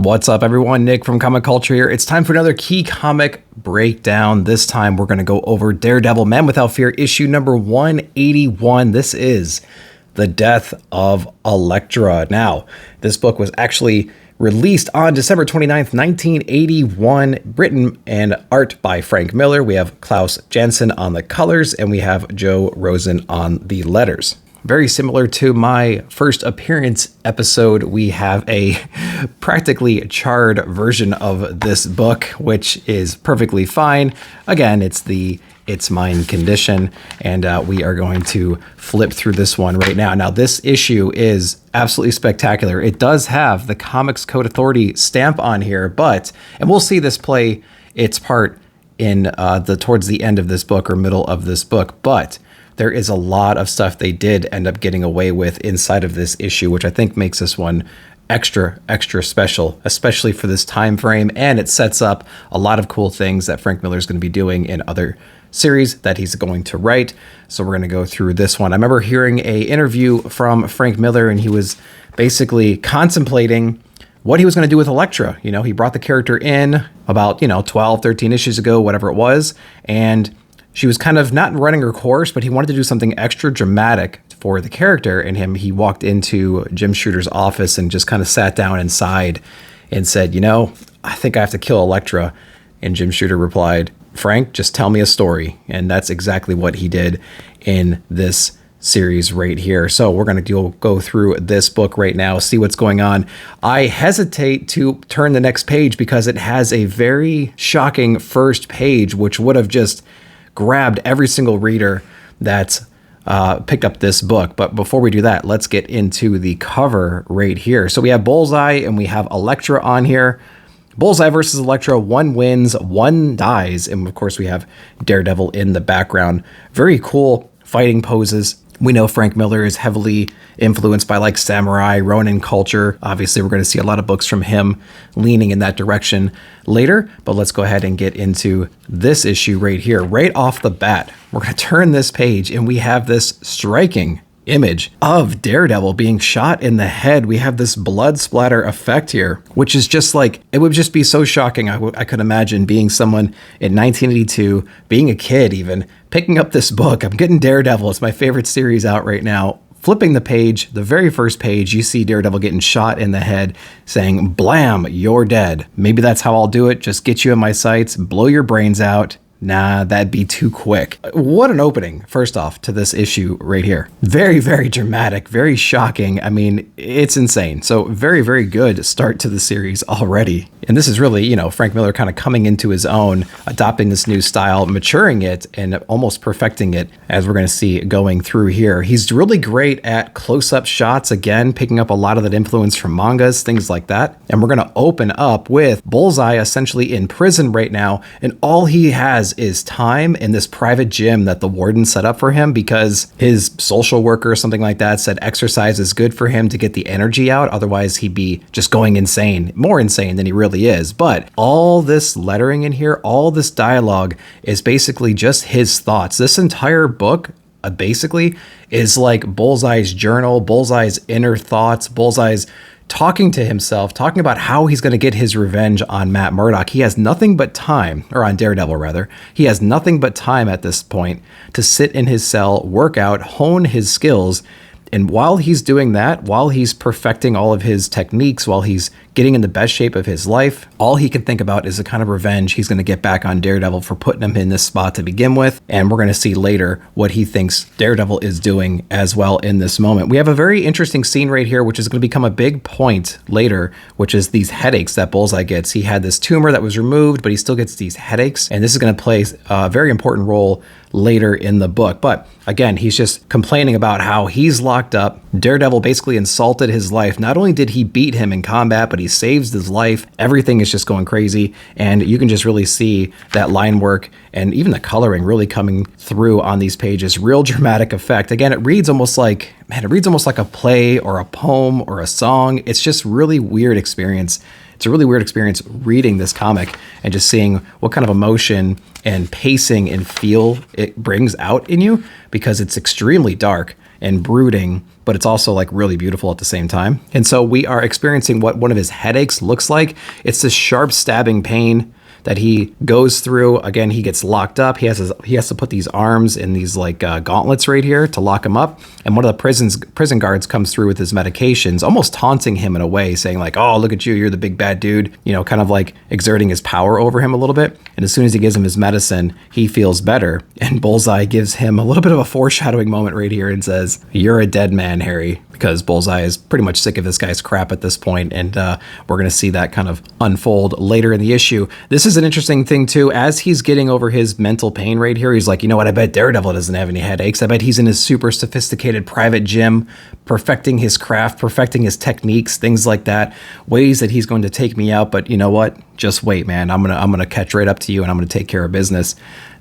What's up, everyone? Nick from Comic Culture here. It's time for another key comic breakdown. This time we're going to go over Daredevil Man Without Fear issue number 181. This is The Death of Elektra. Now, this book was actually released on December 29th, 1981, written and art by Frank Miller. We have Klaus Janson on the colors, and we have Joe Rosen on the letters. Very similar to my first appearance episode, we have a practically charred version of this book, which is perfectly fine. Again, it's mine condition, and we are going to flip through this one right now. Now, this issue is absolutely spectacular. It does have the Comics Code Authority stamp on here, and we'll see this play its part in towards the end of this book or middle of this book, but there is a lot of stuff they did end up getting away with inside of this issue, which I think makes this one extra special, especially for this time frame. And it sets up a lot of cool things that Frank Miller is going to be doing in other series that he's going to write. So we're going to go through this one. I remember hearing a interview from Frank Miller, and he was basically contemplating what he was going to do with Elektra. You know, he brought the character in about, 12, 13 issues ago, whatever it was. And she was kind of not running her course, but he wanted to do something extra dramatic for the character. And he walked into Jim Shooter's office and just kind of sat down inside and said, I think I have to kill Elektra. And Jim Shooter replied, Frank, just tell me a story. And that's exactly what he did in this series right here. So we're going to go through this book right now, see what's going on. I hesitate to turn the next page because it has a very shocking first page, which would have just grabbed every single reader that's picked up this book. But before we do that, let's get into the cover right here. So we have Bullseye and we have Elektra on here. Bullseye versus Elektra, one wins, one dies. And of course we have Daredevil in the background. Very cool fighting poses. We know Frank Miller is heavily influenced by like samurai, Ronin culture. Obviously, we're going to see a lot of books from him leaning in that direction later. But let's go ahead and get into this issue right here. Right off the bat, we're going to turn this page and we have this striking image of Daredevil being shot in the head. We have this blood splatter effect here, which is just like, it would just be so shocking. I could imagine being someone in 1982, being a kid even, picking up this book. I'm getting Daredevil. It's my favorite series out right now. Flipping the page, the very first page, you see Daredevil getting shot in the head saying, blam, you're dead. Maybe that's how I'll do it. Just get you in my sights, blow your brains out. Nah, that'd be too quick. What an opening, first off, to this issue right here. Very, very dramatic, very shocking. I mean, it's insane. So very, very good start to the series already. And this is really, Frank Miller kind of coming into his own, adopting this new style, maturing it, and almost perfecting it, as we're going to see going through here. He's really great at close-up shots, again, picking up a lot of that influence from mangas, things like that. And we're going to open up with Bullseye essentially in prison right now, and all he has is time in this private gym that the warden set up for him because his social worker or something like that said exercise is good for him to get the energy out. Otherwise, he'd be just going insane, more insane than he really is. But all this lettering in here, all this dialogue is basically just his thoughts. This entire book basically is like Bullseye's journal, Bullseye's inner thoughts, Bullseye's talking to himself, talking about how he's going to get his revenge on Matt Murdock. He has nothing but time, or on Daredevil rather. He has nothing but time at this point to sit in his cell, work out, hone his skills. And while he's doing that, while he's perfecting all of his techniques, while he's getting in the best shape of his life, all he can think about is the kind of revenge he's going to get back on Daredevil for putting him in this spot to begin with. And we're going to see later what he thinks Daredevil is doing as well in this moment. We have a very interesting scene right here, which is going to become a big point later, which is these headaches that Bullseye gets. He had this tumor that was removed, but he still gets these headaches. And this is going to play a very important role later in the book. But again, he's just complaining about how he's locked up. Daredevil basically insulted his life. Not only did he beat him in combat, but he saves his life. Everything is just going crazy. And you can just really see that line work and even the coloring really coming through on these pages. Real dramatic effect. Again, it reads almost like a play or a poem or a song. It's just really weird experience. It's a really weird experience reading this comic and just seeing what kind of emotion and pacing and feel it brings out in you, because it's extremely dark. and brooding, but it's also like really beautiful at the same time. And so we are experiencing what one of his headaches looks like. It's this sharp stabbing pain that he goes through. Again, he gets locked up. He has to put these arms in these like gauntlets right here to lock him up. And one of the prison guards comes through with his medications, almost taunting him in a way, saying like, "Oh, look at you, you're the big bad dude," you know, kind of like exerting his power over him a little bit. And as soon as he gives him his medicine, he feels better. And Bullseye gives him a little bit of a foreshadowing moment right here and says, "You're a dead man, Harry," because Bullseye is pretty much sick of this guy's crap at this point, and we're going to see that kind of unfold later in the issue. This is an interesting thing too. As he's getting over his mental pain right here, he's like, you know what, I bet Daredevil doesn't have any headaches. I bet he's in his super sophisticated private gym, perfecting his craft, perfecting his techniques, things like that, ways that he's going to take me out. But you know what? Just wait, man. I'm gonna catch right up to you, and I'm gonna take care of business.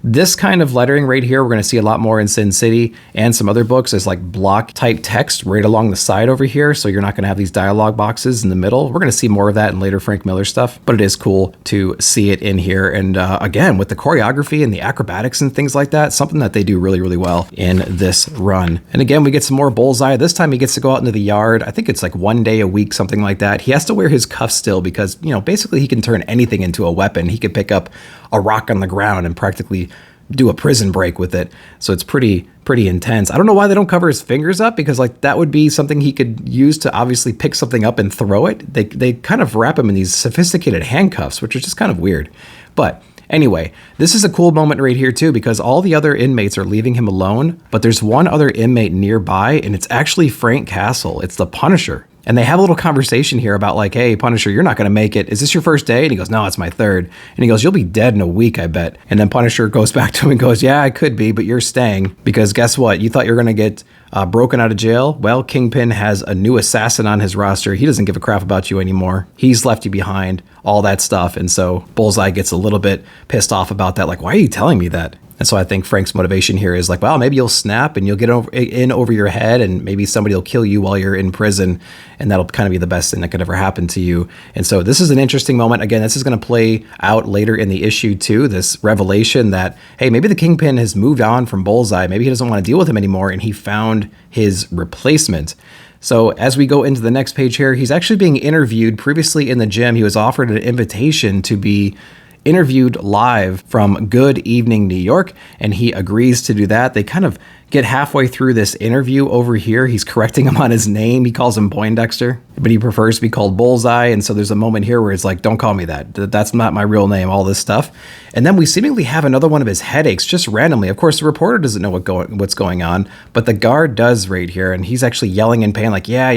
This kind of lettering right here, we're going to see a lot more in Sin City and some other books. There's like block type text right along the side over here. So you're not going to have these dialogue boxes in the middle. We're going to see more of that in later Frank Miller stuff, but it is cool to see it in here. And again, with the choreography and the acrobatics and things like that, something that they do really, really well in this run. And again, we get some more Bullseye. This time he gets to go out into the yard. I think it's like 1 day a week, something like that. He has to wear his cuffs still because, you know, basically he can turn anything into a weapon. He could pick up a rock on the ground and practically do a prison break with it. So it's pretty intense. I don't know why they don't cover his fingers up, because like that would be something he could use to obviously pick something up and throw it. They kind of wrap him in these sophisticated handcuffs, which is just kind of weird. But anyway, this is a cool moment right here too, because all the other inmates are leaving him alone, but there's one other inmate nearby, and it's actually Frank Castle. It's the Punisher. And they have a little conversation here about like, "Hey, Punisher, you're not going to make it. Is this your first day?" And he goes, "No, it's my third." And he goes, "You'll be dead in a week, I bet." And then Punisher goes back to him and goes, "Yeah, I could be, but you're staying, because guess what? You thought you were going to get broken out of jail? Well, Kingpin has a new assassin on his roster. He doesn't give a crap about you anymore. He's left you behind," all that stuff. And so Bullseye gets a little bit pissed off about that. Like, why are you telling me that? And so I think Frank's motivation here is like, well, maybe you'll snap and you'll get over your head, and maybe somebody will kill you while you're in prison, and that'll kind of be the best thing that could ever happen to you. And so this is an interesting moment. Again, this is going to play out later in the issue too, this revelation that, hey, maybe the Kingpin has moved on from Bullseye. Maybe he doesn't want to deal with him anymore, and he found his replacement. So as we go into the next page here, he's actually being interviewed. Previously in the gym, he was offered an invitation to be interviewed live from Good Evening New York, and he agrees to do that. They kind of get halfway through this interview over here. He's correcting him on his name. He calls him Poindexter, but he prefers to be called Bullseye. And so there's a moment here where it's like, "Don't call me that. That's not my real name," all this stuff. And then we seemingly have another one of his headaches just randomly. Of course, the reporter doesn't know what's going on, but the guard does right here. And he's actually yelling in pain, like, yeah,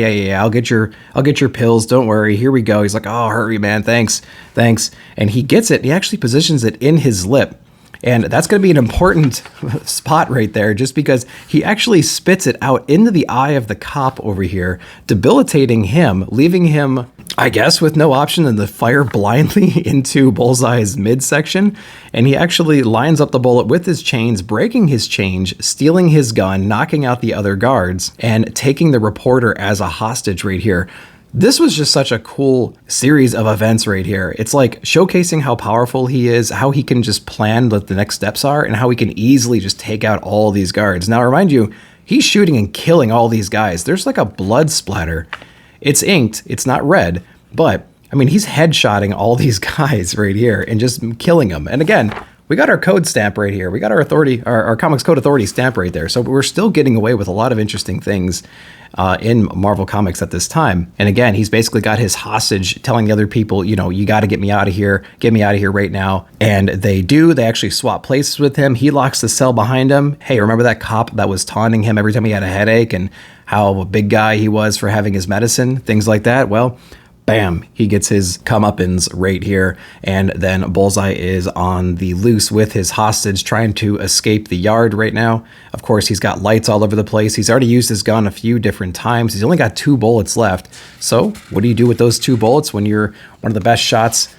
I'll get your pills. Don't worry. Here we go. He's like, "Oh, hurry, man. Thanks. And he gets it. He actually positions it in his lip. And that's going to be an important spot right there, just because he actually spits it out into the eye of the cop over here, debilitating him, leaving him, I guess, with no option than to fire blindly into Bullseye's midsection. And he actually lines up the bullet with his chains, breaking his chain, stealing his gun, knocking out the other guards, and taking the reporter as a hostage right here. This was just such a cool series of events right here. It's like showcasing how powerful he is, how he can just plan what the next steps are, and how he can easily just take out all these guards. Now, remind you, he's shooting and killing all these guys. There's like a blood splatter. It's inked, it's not red, but I mean, he's headshotting all these guys right here and just killing them. And again, we got our code stamp right here. We got our authority, our Comics Code Authority stamp right there. So we're still getting away with a lot of interesting things in Marvel Comics at this time. And again, he's basically got his hostage telling the other people, you know, you got to get me out of here right now. And they do. They actually swap places with him. He locks the cell behind him. Hey, remember that cop that was taunting him every time he had a headache and how a big guy he was for having his medicine, things like that? Well, bam, he gets his comeuppance right here. And then Bullseye is on the loose with his hostage, trying to escape the yard right now. Of course, he's got lights all over the place. He's already used his gun a few different times. He's only got 2 bullets left. So what do you do with those 2 bullets when you're one of the best shots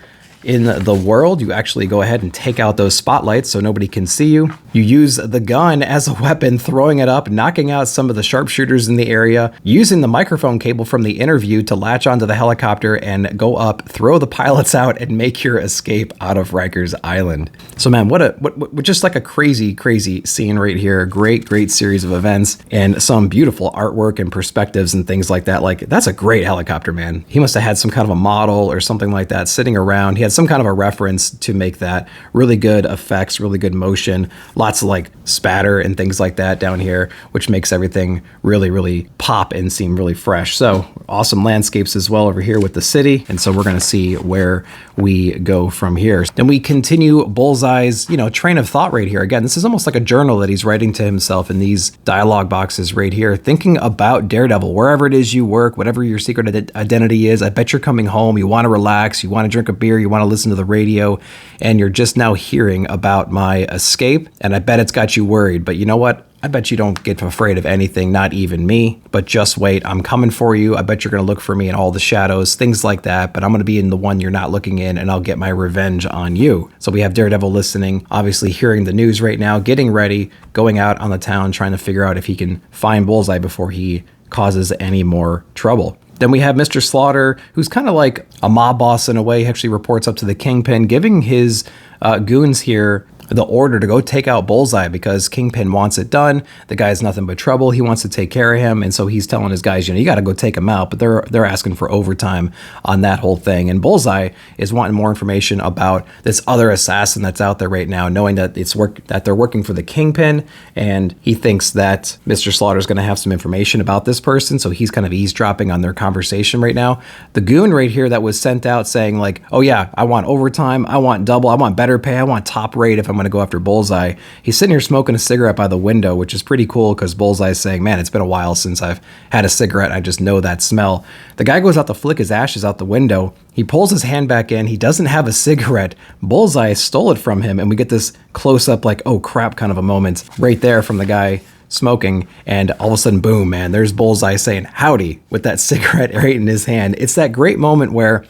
in the world. You actually go ahead and take out those spotlights so nobody can see you. You use the gun as a weapon, throwing it up, knocking out some of the sharpshooters in the area, using the microphone cable from the interview to latch onto the helicopter and go up, throw the pilots out, and make your escape out of Rikers Island. So man, what just like a crazy scene right here. Great series of events and some beautiful artwork and perspectives and things like that. Like, that's a great helicopter, man. He must have had some kind of a model or something like that sitting around. He had some kind of a reference to make that. Really good effects, really good motion, lots of like spatter and things like that down here, which makes everything really pop and seem really fresh. So awesome landscapes as well over here with the city. And so we're going to see where we go from here. Then we continue Bullseye's, train of thought right here. Again, this is almost like a journal that he's writing to himself in these dialogue boxes right here, thinking about Daredevil, wherever it is you work, whatever your secret identity is. I bet you're coming home, you want to relax, you want to drink a beer, you want to listen to the radio, and you're just now hearing about my escape, and I bet it's got you worried. But you know what? I bet you don't get afraid of anything, not even me, but just wait. I'm coming for you. I bet you're going to look for me in all the shadows, things like that, but I'm going to be in the one you're not looking in, and I'll get my revenge on you. So we have Daredevil listening, obviously hearing the news right now, getting ready, going out on the town, trying to figure out if he can find Bullseye before he causes any more trouble. Then we have Mr. Slaughter, who's kind of like a mob boss in a way. He actually reports up to the Kingpin, giving his goons here the order to go take out Bullseye because Kingpin wants it done. The guy's nothing but trouble. He wants to take care of him. And so he's telling his guys, you got to go take him out. But they're asking for overtime on that whole thing. And Bullseye is wanting more information about this other assassin that's out there right now, knowing that that they're working for the Kingpin. And he thinks that Mr. Slaughter is going to have some information about this person. So he's kind of eavesdropping on their conversation right now. The goon right here that was sent out saying like, oh yeah, I want overtime. I want double. I want better pay. I want top rate if I'm going to go after Bullseye. He's sitting here smoking a cigarette by the window, which is pretty cool because Bullseye is saying, man, it's been a while since I've had a cigarette. I just know that smell. The guy goes out to flick his ashes out the window. He pulls his hand back in. He doesn't have a cigarette. Bullseye stole it from him. And we get this close up, like, oh crap, kind of a moment right there from the guy smoking. And all of a sudden, boom, man, there's Bullseye saying howdy with that cigarette right in his hand. It's that great moment where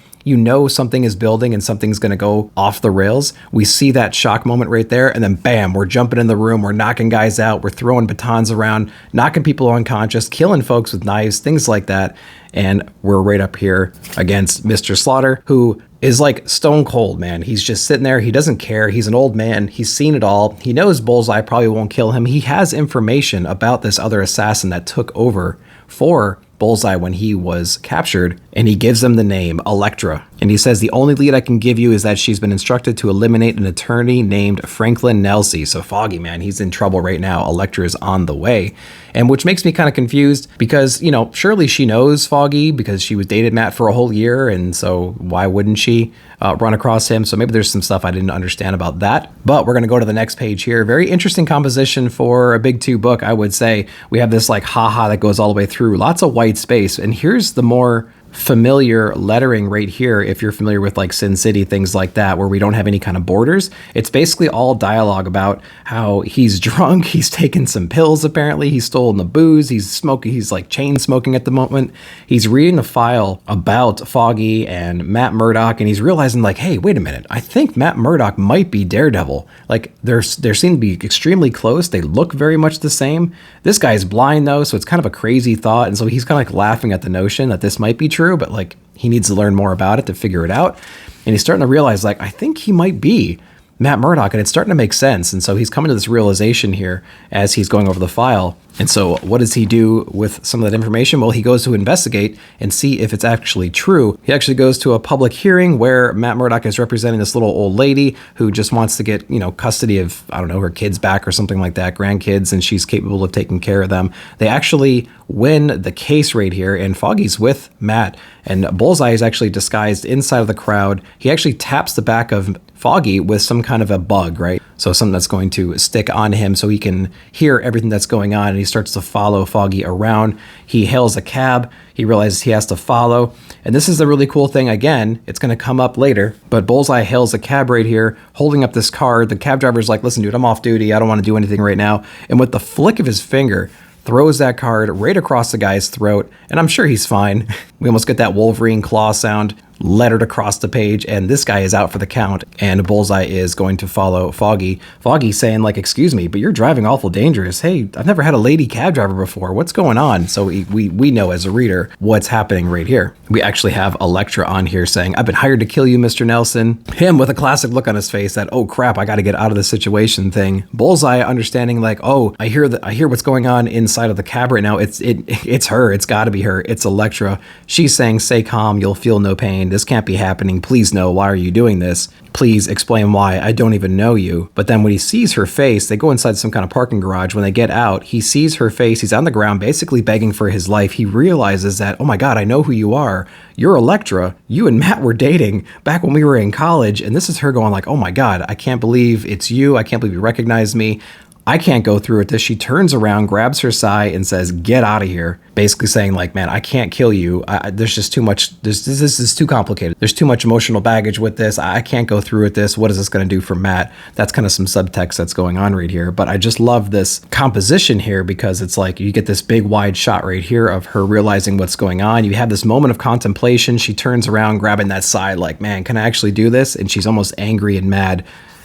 something is building and something's going to go off the rails. We see that shock moment right there, and then bam, we're jumping in the room, we're knocking guys out, we're throwing batons around, knocking people unconscious, killing folks with knives, things like that. And we're right up here against Mr. Slaughter, who is like stone cold, man. He's just sitting there. He doesn't care. He's an old man. He's seen it all. He knows Bullseye probably won't kill him. He has information about this other assassin that took over for Bullseye when he was captured, and he gives them the name Elektra. And he says, the only lead I can give you is that she's been instructed to eliminate an attorney named Franklin Nelsey. So Foggy, man, he's in trouble right now. Elektra is on the way. And which makes me kind of confused because, surely she knows Foggy because she was dated Matt for a whole year. And so why wouldn't she run across him? So maybe there's some stuff I didn't understand about that. But we're going to go to the next page here. Very interesting composition for a Big 2 book, I would say. We have this like haha that goes all the way through. Lots of white space. And here's the more familiar lettering right here, if you're familiar with like Sin City, things like that, where we don't have any kind of borders. It's basically all dialogue about how he's drunk, he's taken some pills apparently, he's stolen the booze, he's smoking, he's like chain smoking at the moment. He's reading a file about Foggy and Matt Murdock, and he's realizing like, hey, wait a minute, I think Matt Murdock might be Daredevil. Like they seem to be extremely close, they look very much the same. This guy's blind though, so it's kind of a crazy thought, and so he's kind of like laughing at the notion that this might be true, but like he needs to learn more about it to figure it out. And he's starting to realize like, I think he might be Matt Murdock, and it's starting to make sense. And so he's coming to this realization here as he's going over the file. And so what does he do with some of that information? Well, he goes to investigate and see if it's actually true. He actually goes to a public hearing where Matt Murdock is representing this little old lady who just wants to get, custody of, I don't know, her kids back or something like that, grandkids, and she's capable of taking care of them. They actually win the case right here, and Foggy's with Matt, and Bullseye is actually disguised inside of the crowd. He actually taps the back of Foggy with some kind of a bug, right? So something that's going to stick on him so he can hear everything that's going on, and he starts to follow Foggy around. He hails a cab. He realizes he has to follow. And this is the really cool thing. Again, it's going to come up later, but Bullseye hails a cab right here, holding up this card. The cab driver's like, listen, dude, I'm off duty. I don't want to do anything right now. And with the flick of his finger, throws that card right across the guy's throat, and I'm sure he's fine. We almost get that Wolverine claw sound. lettered across the page, and this guy is out for the count, and Bullseye is going to follow Foggy. Foggy saying like, excuse me, but you're driving awful dangerous. Hey, I've never had a lady cab driver before. What's going on? So we know as a reader what's happening right here. We actually have Elektra on here saying, I've been hired to kill you, Mr. Nelson. Him with a classic look on his face that, oh crap, I got to get out of the situation thing. Bullseye understanding like, oh, I hear what's going on inside of the cab right now. It's her. It's got to be her. It's Elektra. She's saying, stay calm. You'll feel no pain. This can't be happening. Please no. Why are you doing this? Please explain why. I don't even know you. But then when he sees her face, they go inside some kind of parking garage. When they get out, he sees her face. He's on the ground basically begging for his life. He realizes that, oh my God, I know who you are. You're Elektra. You and Matt were dating back when we were in college. And this is her going like, oh my God, I can't believe it's you. I can't believe you recognize me. I can't go through with this. She turns around, grabs her side, and says, get out of here. Basically saying like, man, I can't kill you. There's just too much. This is too complicated. There's too much emotional baggage with this. I can't go through with this. What is this going to do for Matt? That's kind of some subtext that's going on right here. But I just love this composition here because it's like you get this big wide shot right here of her realizing what's going on. You have this moment of contemplation. She turns around, grabbing that side like, man, can I actually do this? And she's almost angry and mad.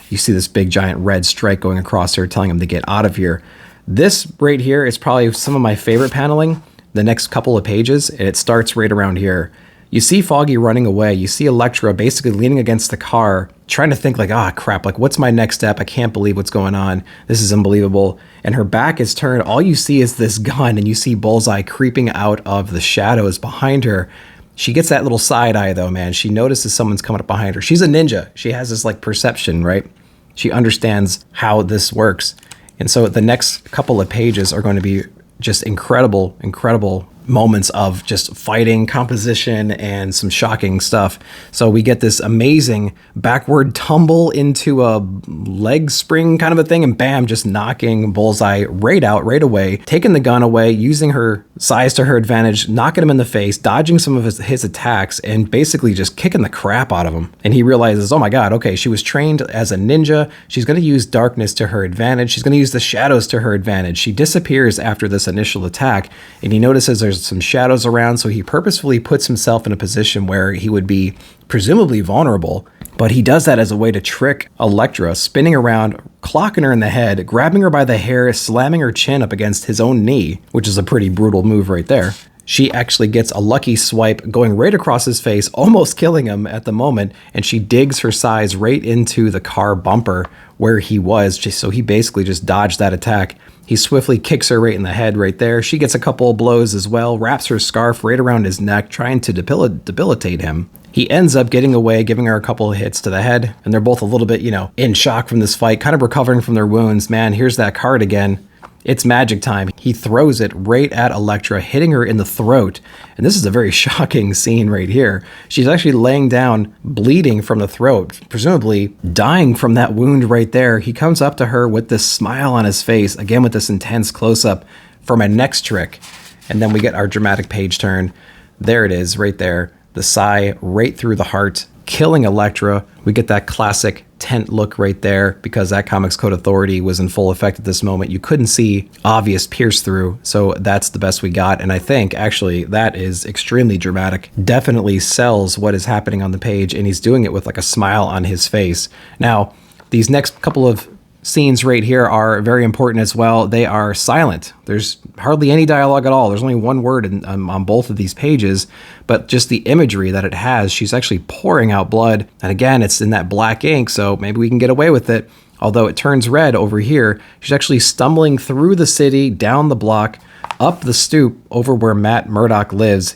You see this big giant red stripe going across her, telling him to get out of here. This right here is probably some of my favorite paneling, the next couple of pages, and it starts right around here. You see Foggy running away. You see Elektra basically leaning against the car, trying to think like, ah, crap, like what's my next step? I can't believe what's going on. This is unbelievable. And her back is turned. All you see is this gun, and you see Bullseye creeping out of the shadows behind her. She gets that little side eye though, man. She notices someone's coming up behind her. She's a ninja. She has this like perception, right? She understands how this works. And so the next couple of pages are going to be just incredible moments of just fighting, composition, and some shocking stuff. So we get this amazing backward tumble into a leg spring kind of a thing, and bam, just knocking Bullseye right out right away, taking the gun away, using her size to her advantage, knocking him in the face, dodging some of his attacks, and basically just kicking the crap out of him. And he realizes, oh my God, okay, she was trained as a ninja. She's going to use darkness to her advantage. She's going to use the shadows to her advantage. She disappears after this initial attack, and he notices there's some shadows around, so he purposefully puts himself in a position where he would be presumably vulnerable, but he does that as a way to trick Elektra, spinning around, clocking her in the head, grabbing her by the hair, slamming her chin up against his own knee, which is a pretty brutal move right there. She actually gets a lucky swipe going right across his face, almost killing him at the moment, and she digs her size right into the car bumper where he was, just so he basically just dodged that attack. He swiftly kicks her right in the head right there. She gets a couple of blows as well, wraps her scarf right around his neck, trying to debilitate him. He ends up getting away, giving her a couple of hits to the head, and they're both a little bit, in shock from this fight, kind of recovering from their wounds. Man, here's that card again. It's magic time. He throws it right at Elektra, hitting her in the throat. And this is a very shocking scene right here. She's actually laying down, bleeding from the throat, presumably dying from that wound right there. He comes up to her with this smile on his face, again with this intense close-up for my next trick. And then we get our dramatic page turn. There it is, right there. The sigh right through the heart, killing Elektra. We get that classic tent look right there because that Comics Code Authority was in full effect at this moment. You couldn't see obvious pierce through, so that's the best we got. And I think actually that is extremely dramatic. Definitely sells what is happening on the page, and he's doing it with like a smile on his face. Now, these next couple of scenes right here are very important as well. They are silent. There's hardly any dialogue at all. There's only one word on both of these pages, but just the imagery that it has, she's actually pouring out blood. And again, it's in that black ink, so maybe we can get away with it. Although it turns red over here, she's actually stumbling through the city, down the block, up the stoop over where Matt Murdock lives.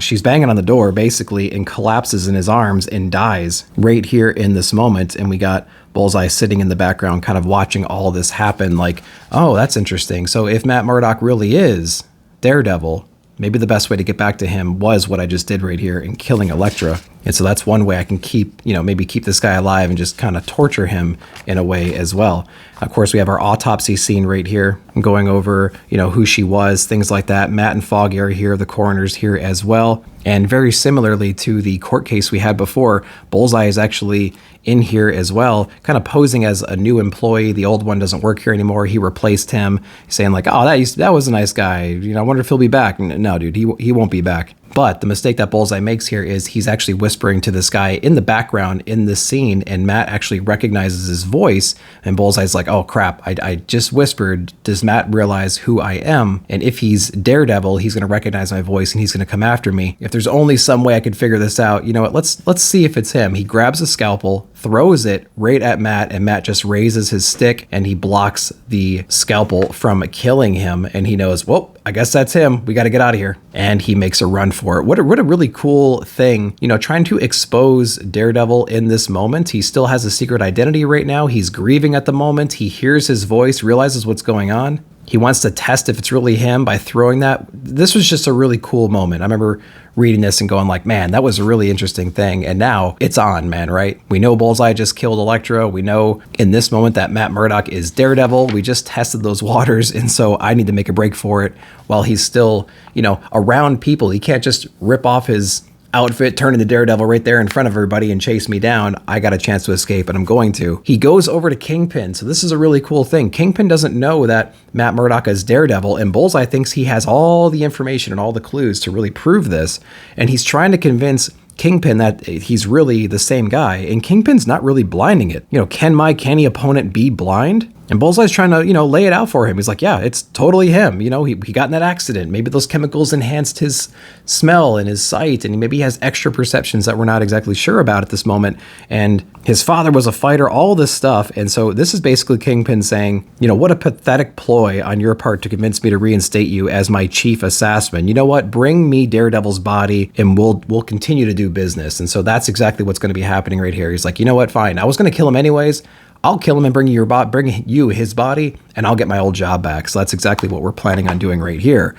She's banging on the door basically and collapses in his arms and dies right here in this moment. And we got Bullseye sitting in the background kind of watching all this happen like, oh, that's interesting. So if Matt Murdock really is Daredevil, maybe the best way to get back to him was what I just did right here in killing Elektra. And so that's one way I can keep, maybe keep this guy alive and just kind of torture him in a way as well. Of course, we have our autopsy scene right here, going over, who she was, things like that. Matt and Foggy are here, the coroner's here as well. And very similarly to the court case we had before, Bullseye is actually in here as well, kind of posing as a new employee. The old one doesn't work here anymore. He replaced him, saying like, oh, that was a nice guy. I wonder if he'll be back. No, dude, he won't be back. But the mistake that Bullseye makes here is he's actually whispering to this guy in the background in this scene, and Matt actually recognizes his voice, and Bullseye's like, oh crap, I just whispered. Does Matt realize who I am? And if he's Daredevil, he's going to recognize my voice and he's going to come after me. If there's only some way I could figure this out, you know what, let's see if it's him. He grabs a scalpel, throws it right at Matt, and Matt just raises his stick and he blocks the scalpel from killing him, and he knows, well, I guess that's him. We got to get out of here. And he makes a run for it. What a really cool thing, you know, trying to expose Daredevil in this moment. He still has a secret identity right now. He's grieving at the moment. He hears his voice, realizes what's going on. He wants to test if it's really him by throwing that. This was just a really cool moment. I remember reading this and going like, man, that was a really interesting thing. And now it's on, man, right? We know Bullseye just killed Elektra. We know in this moment that Matt Murdock is Daredevil. We just tested those waters. And so I need to make a break for it while he's still, you know, around people. He can't just rip off his outfit, turn into Daredevil right there in front of everybody and chase me down. I got a chance to escape, and I'm going to. He goes over to Kingpin. So this is a really cool thing. Kingpin doesn't know that Matt Murdock is Daredevil, and Bullseye thinks he has all the information and all the clues to really prove this. And he's trying to convince Kingpin that he's really the same guy, and Kingpin's not really blinding it. You know, can my canny opponent be blind? And Bullseye's trying to, you know, lay it out for him. He's like, yeah, it's totally him. You know, he got in that accident. Maybe those chemicals enhanced his smell and his sight, and maybe he has extra perceptions that we're not exactly sure about at this moment. And his father was a fighter, all this stuff. And so this is basically Kingpin saying, you know, what a pathetic ploy on your part to convince me to reinstate you as my chief assassin. You know what? Bring me Daredevil's body and we'll continue to do business. And so that's exactly what's going to be happening right here. He's like, you know what? Fine. I was going to kill him anyways. I'll kill him and bring you his body, and I'll get my old job back. So that's exactly what we're planning on doing right here.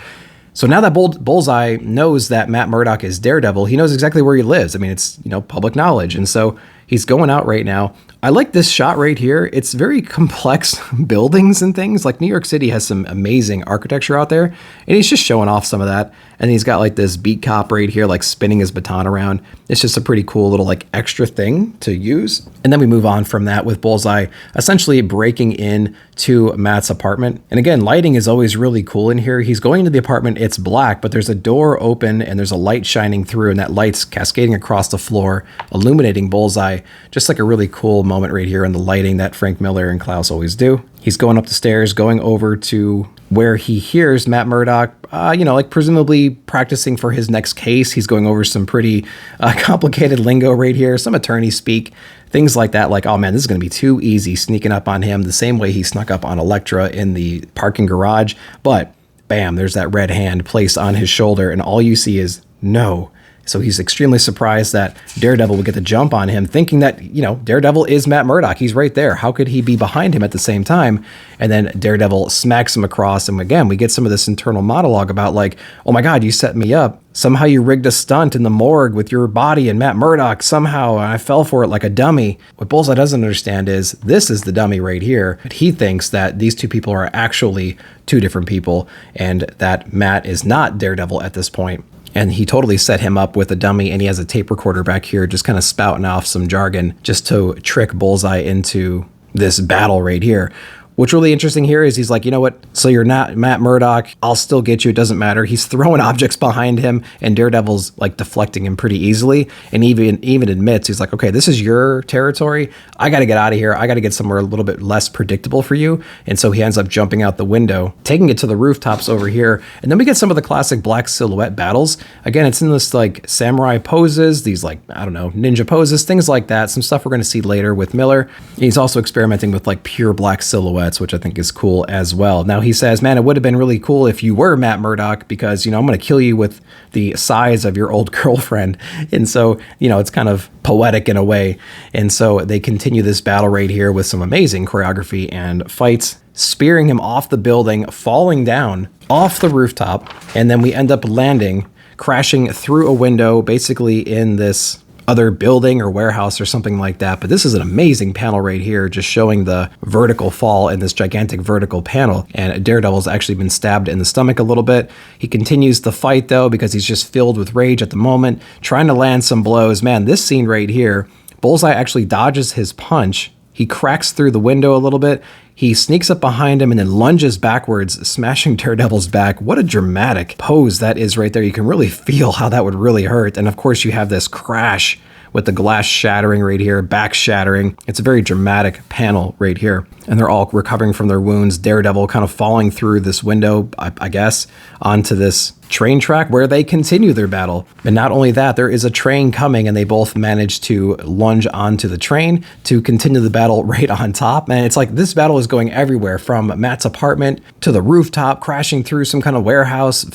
So now that Bullseye knows that Matt Murdock is Daredevil, he knows exactly where he lives. I mean, it's, you know, public knowledge. And so he's going out right now. I like this shot right here. It's very complex buildings and things. Like New York City has some amazing architecture out there, and he's just showing off some of that. And he's got like this beat cop right here, like spinning his baton around. It's just a pretty cool little like extra thing to use. And then we move on from that with Bullseye essentially breaking in to Matt's apartment. And again, lighting is always really cool in here. He's going into the apartment. It's black, but there's a door open and there's a light shining through, and that light's cascading across the floor, illuminating Bullseye. Just like a really cool moment right here in the lighting that Frank Miller and Klaus always do. He's going up the stairs, going over to where he hears Matt Murdock, you know, like presumably practicing for his next case. He's going over some pretty complicated lingo right here, some attorney speak, things like that. Like, oh man, this is going to be too easy sneaking up on him the same way he snuck up on Elektra in the parking garage. But bam, there's that red hand placed on his shoulder, and all you see is no. So he's extremely surprised that Daredevil would get the jump on him, thinking that, you know, Daredevil is Matt Murdock. He's right there. How could he be behind him at the same time? And then Daredevil smacks him across. And again, we get some of this internal monologue about like, oh my God, you set me up. Somehow you rigged a stunt in the morgue with your body and Matt Murdock. Somehow I fell for it like a dummy. What Bullseye doesn't understand is this is the dummy right here. He thinks that these two people are actually two different people and that Matt is not Daredevil at this point. And he totally set him up with a dummy, and he has a tape recorder back here just kind of spouting off some jargon just to trick Bullseye into this battle right here. What's really interesting here is he's like, you know what? So you're not Matt Murdock. I'll still get you. It doesn't matter. He's throwing objects behind him, and Daredevil's like deflecting him pretty easily. And even admits, he's like, okay, this is your territory. I got to get out of here. I got to get somewhere a little bit less predictable for you. And so he ends up jumping out the window, taking it to the rooftops over here. And then we get some of the classic black silhouette battles. Again, it's in this like samurai poses, these like, I don't know, ninja poses, things like that. Some stuff we're going to see later with Miller. He's also experimenting with like pure black silhouettes, which I think is cool as well. Now he says, man, it would have been really cool if you were Matt Murdock because, you know, I'm going to kill you with the size of your old girlfriend. And so, you know, it's kind of poetic in a way. And so they continue this battle right here with some amazing choreography and fights, spearing him off the building, falling down off the rooftop. And then we end up landing, crashing through a window, basically in this other building or warehouse or something like that. But this is an amazing panel right here, just showing the vertical fall in this gigantic vertical panel. And Daredevil's actually been stabbed in the stomach a little bit. He continues the fight though, because he's just filled with rage at the moment, trying to land some blows. Man, this scene right here, Bullseye actually dodges his punch. He cracks through the window a little bit. he sneaks up behind him and then lunges backwards, smashing Daredevil's back. What a dramatic pose that is right there. You can really feel how that would really hurt. And of course you have this crash with the glass shattering right here, back shattering. It's a very dramatic panel right here. And they're all recovering from their wounds. Daredevil kind of falling through this window, I guess, onto this train track where they continue their battle. And not only that, there is a train coming and they both manage to lunge onto the train to continue the battle right on top. And it's like this battle is going everywhere, from Matt's apartment to the rooftop, crashing through some kind of warehouse,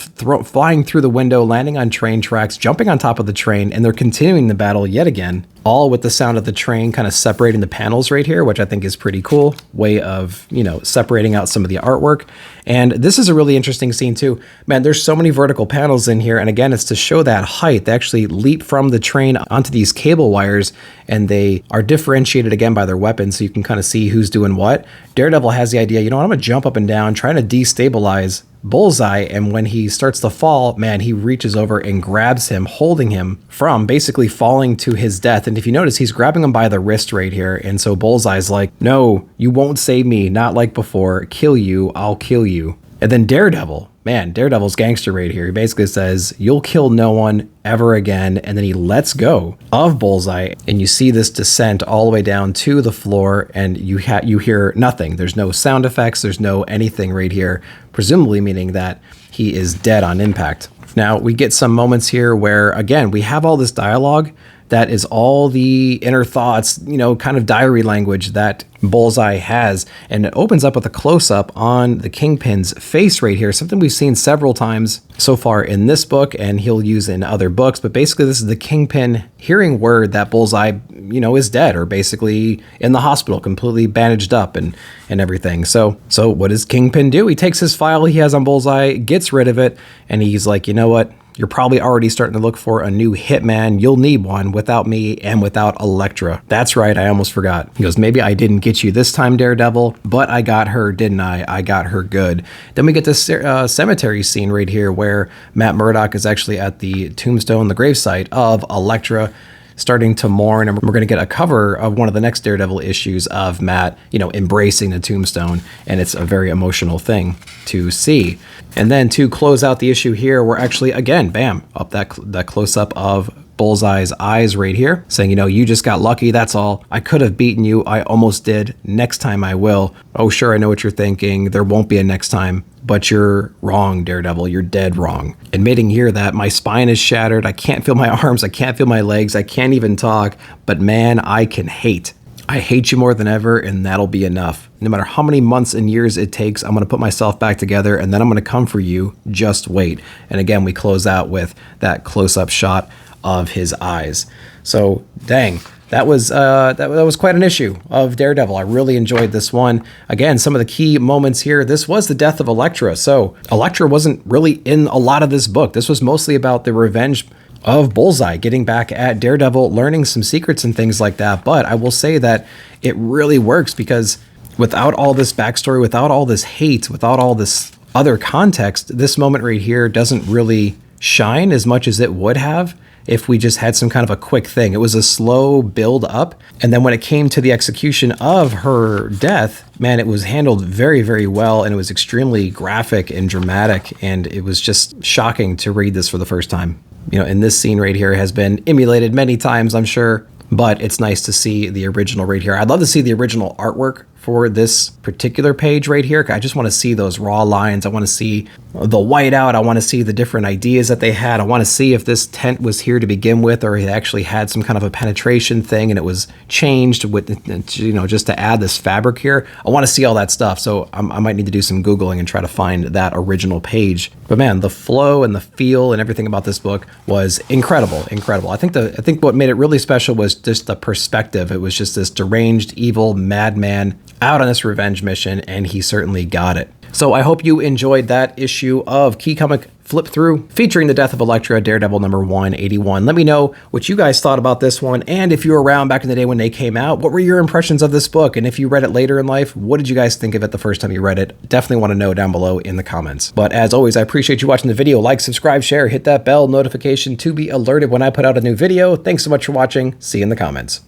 flying through the window, landing on train tracks, jumping on top of the train, and they're continuing the battle yet again, all with the sound of the train kind of separating the panels right here, which I think is pretty cool way of, you know, separating out some of the artwork. And this is a really interesting scene too. Man, there's so many vertical panels in here. And again, it's to show that height. They actually leap from the train onto these cable wires and they are differentiated again by their weapons. So you can kind of see who's doing what. Daredevil has the idea, you know what, I'm gonna jump up and down, trying to destabilize Bullseye, and when he starts to fall, man, he reaches over and grabs him, holding him from basically falling to his death. And if you notice, he's grabbing him by the wrist right here. And so Bullseye's like, no, you won't save me, not like before. Kill you, I'll kill you. And then Daredevil, man, Daredevil's gangster right here. He basically says, you'll kill no one ever again. And then he lets go of Bullseye. And you see this descent all the way down to the floor. And you hear nothing. There's no sound effects. There's no anything right here, presumably meaning that he is dead on impact. Now, we get some moments here where, again, we have all this dialogue that is all the inner thoughts, you know, kind of diary language that Bullseye has. And it opens up with a close-up on the Kingpin's face right here, something we've seen several times so far in this book and he'll use in other books. But basically this is the Kingpin hearing word that Bullseye, you know, is dead or basically in the hospital, completely bandaged up and everything. So what does Kingpin do? He takes his file he has on Bullseye, gets rid of it, and he's like, you know what? You're probably already starting to look for a new hitman. You'll need one without me and without Elektra. That's right, I almost forgot. He goes, maybe I didn't get you this time, Daredevil, but I got her, didn't I? I got her good. Then we get this cemetery scene right here where Matt Murdock is actually at the tombstone, the gravesite of Elektra, starting to mourn, and we're going to get a cover of one of the next Daredevil issues of Matt, you know, embracing the tombstone, and it's a very emotional thing to see. And then to close out the issue here, we're actually, again, bam, up that close-up of Bullseye's eyes right here, saying, you know, you just got lucky, that's all. I could have beaten you, I almost did. Next time I will. Oh, sure, I know what you're thinking. There won't be a next time. But you're wrong, Daredevil. You're dead wrong. Admitting here that my spine is shattered. I can't feel my arms. I can't feel my legs. I can't even talk. But man, I can hate. I hate you more than ever, and that'll be enough. No matter how many months and years it takes, I'm going to put myself back together, and then I'm going to come for you. Just wait. And again, we close out with that close-up shot of his eyes. So, dang. That was quite an issue of Daredevil. I really enjoyed this one. Again, some of the key moments here. This was the death of Elektra. So Elektra wasn't really in a lot of this book. This was mostly about the revenge of Bullseye, getting back at Daredevil, learning some secrets and things like that. But I will say that it really works because without all this backstory, without all this hate, without all this other context, this moment right here doesn't really shine as much as it would have if we just had some kind of a quick thing. It was a slow build up. And then when it came to the execution of her death, man, it was handled very, very well. And it was extremely graphic and dramatic. And it was just shocking to read this for the first time. You know, and this scene right here has been emulated many times, I'm sure, but it's nice to see the original right here. I'd love to see the original artwork for this particular page right here. I just want to see those raw lines. I want to see the whiteout. I want to see the different ideas that they had. I want to see if this tent was here to begin with, or it actually had some kind of a penetration thing and it was changed with, you know, just to add this fabric here. I want to see all that stuff. So I might need to do some Googling and try to find that original page. But man, the flow and the feel and everything about this book was incredible, incredible. I think what made it really special was just the perspective. It was just this deranged, evil madman out on this revenge mission, and he certainly got it. So I hope you enjoyed that issue of Key Comic Flip Through featuring the death of Elektra, Daredevil number 181. Let me know what you guys thought about this one, and if you were around back in the day when they came out, what were your impressions of this book? And if you read it later in life, what did you guys think of it the first time you read it? Definitely want to know down below in the comments. But as always, I appreciate you watching the video. Like, subscribe, share, hit that bell notification to be alerted when I put out a new video. Thanks so much for watching. See you in the comments.